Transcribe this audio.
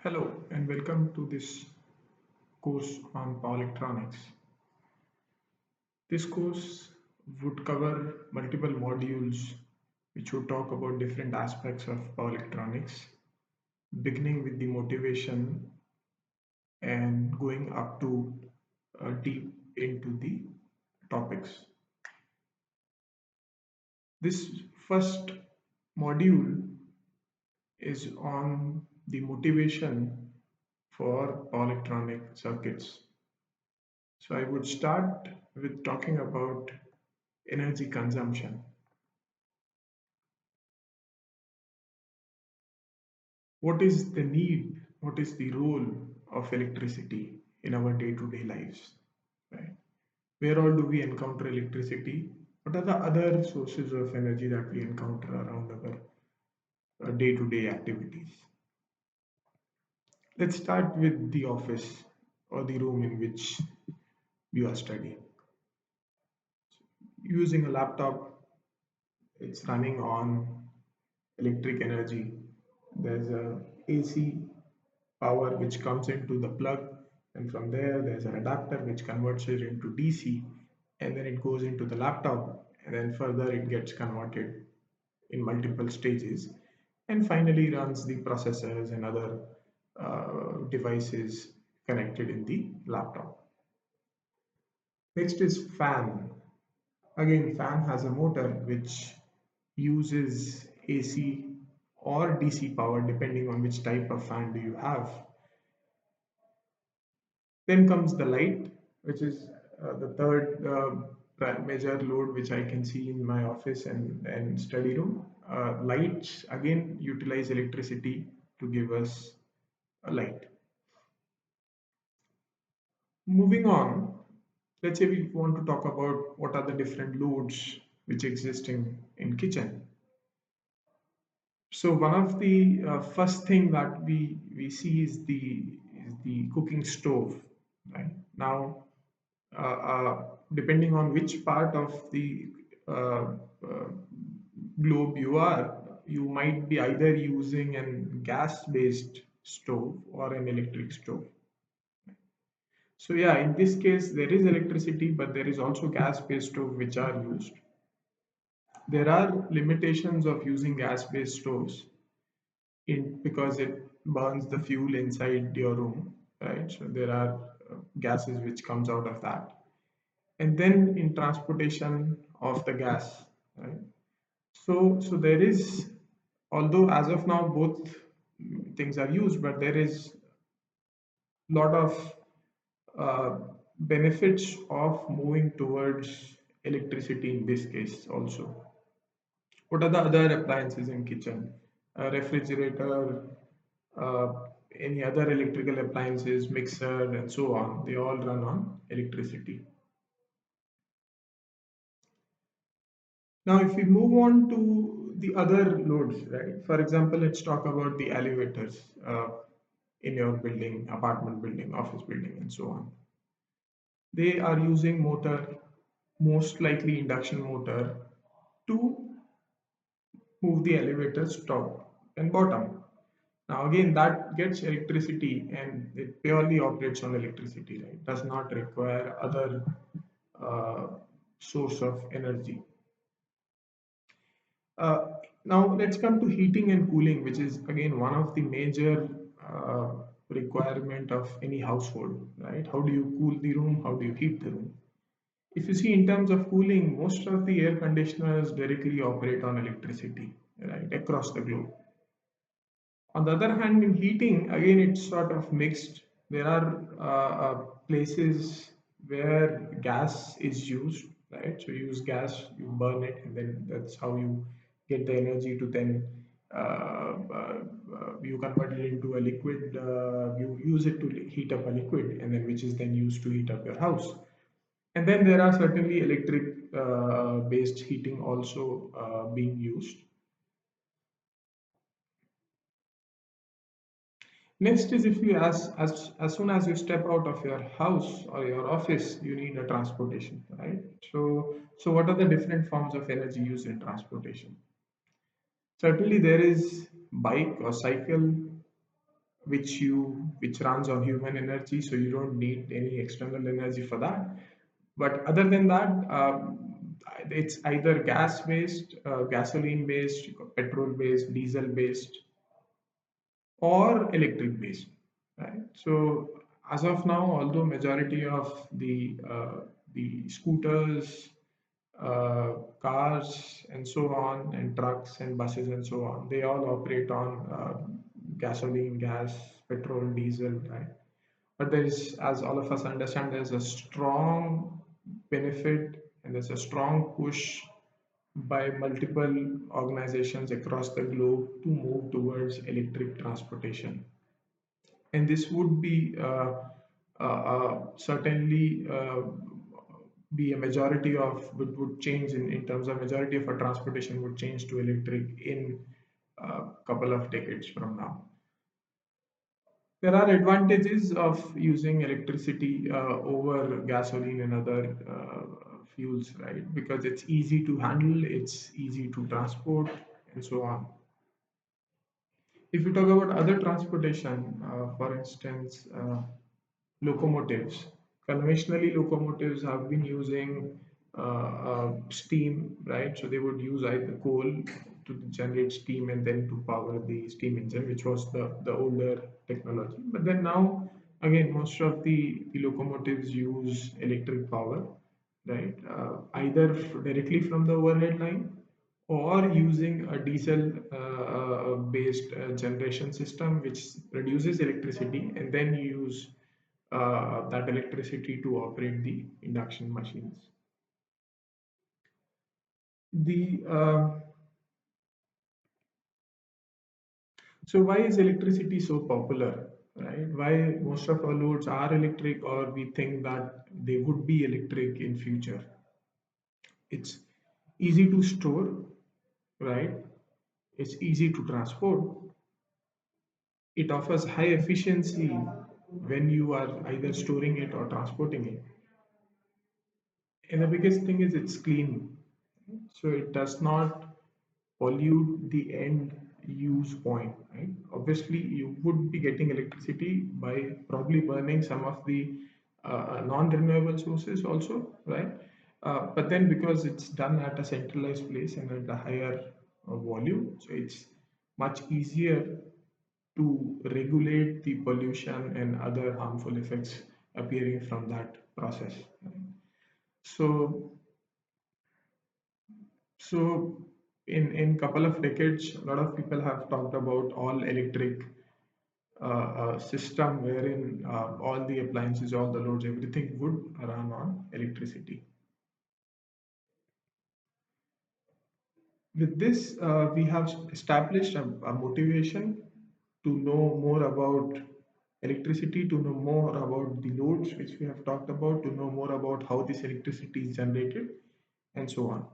Hello and welcome to this course on power electronics. This course would cover multiple modules which would talk about different aspects of power electronics, beginning with the motivation and going up to deep into the topics. This first module is on the motivation for power electronic circuits. So I would start with talking about energy consumption. What is the need? What is the role of electricity in our day-to-day lives? Right? Where all do we encounter electricity? What are the other sources of energy that we encounter around our day-to-day activities? Let's start with the office or the room in which you are studying. Using a laptop, it's running on electric energy. There's a AC power which comes into the plug, and from there's an adapter which converts it into DC, and then it goes into the laptop, and then further it gets converted in multiple stages, and finally runs the processors and other devices connected in the laptop. Next is fan. Again, fan has a motor which uses AC or DC power depending on which type of fan do you have. Then comes the light, which is the third major load which I can see in my office and study room. Lights again utilize electricity to give us a light. Moving on, let's say we want to talk about what are the different loads which exist in kitchen. So one of the first thing that we see is the cooking stove, right? Now, depending on which part of the uh, uh, globe you are, you might be either using an gas-based stove or an electric stove. So yeah, in this case, there is electricity, but there is also gas-based stove which are used. There are limitations of using gas-based stoves in because it burns the fuel inside your room, right? So there are gases which comes out of that, and then in transportation of the gas, right? So there is, although as of now both things are used, but there is a lot of uh, benefits of moving towards electricity in this case also. What are the other appliances in kitchen? A refrigerator, uh, any other electrical appliances, mixer, and so on. They all run on electricity. Now, if we move on to the other loads, right? For example, let's talk about the elevators in your building, apartment building, office building, and so on. They are using motor, most likely induction motor, to move the elevators top and bottom. Now, again, that gets electricity and it purely operates on electricity, right? Does not require other uh, source of energy. Uh, Now let's come to heating and cooling, which is again one of the major uh, requirement of any household, right? How do you cool the room? How do you heat the room? If you see in terms of cooling, most of the air conditioners directly operate on electricity, right, across the globe. On the other hand, in heating, again, it's sort of mixed. There are places where gas is used, right? So you use gas, you burn it, and then that's how you get the energy to then you convert it into a liquid. You use it to heat up a liquid, and then which is then used to heat up your house. And then there are certainly electric based heating also being used. Next is if you as soon as you step out of your house or your office, you need a transportation, right? So what are the different forms of energy used in transportation? Certainly there is bike or cycle, which runs on human energy, so you don't need any external energy for that. But other than that, it's either gas based, gasoline based, petrol based, diesel based, or electric based, right? So as of now, although majority of the scooters, cars, and so on, and trucks and buses and so on, they all operate on gasoline, gas, petrol, diesel, right? But there is, as all of us understand, there's a strong benefit and there's a strong push by multiple organizations across the globe to move towards electric transportation. And this would be certainly be a majority of would change in terms of majority of our transportation would change to electric in a couple of decades from now. There are advantages of using electricity over gasoline and other fuels, right? Because it's easy to handle, it's easy to transport, and so on. If you talk about other transportation, for instance, locomotives, conventionally locomotives have been using steam, right? So they would use either coal to generate steam and then to power the steam engine, which was the older technology. But then now, again, most of the locomotives use electric power, right? Either directly from the overhead line or using a diesel based generation system which reduces electricity, and then you use that electricity to operate the induction machines. The So why is electricity so popular, right? Why most of our loads are electric, or we think that they would be electric in future? It's easy to store, right? It's easy to transport. It offers high efficiency when you are either storing it or transporting it. And the biggest thing is it's clean. So it does not pollute the end use point, right? Obviously, you would be getting electricity by probably burning some of the non-renewable sources also, right? But then because it's done at a centralized place and at a higher volume, so it's much easier to regulate the pollution and other harmful effects appearing from that process. So, so in couple of decades, a lot of people have talked about all electric system wherein all the appliances, all the loads, everything would run on electricity. With this, we have established a motivation to know more about electricity, to know more about the loads which we have talked about, to know more about how this electricity is generated, and so on.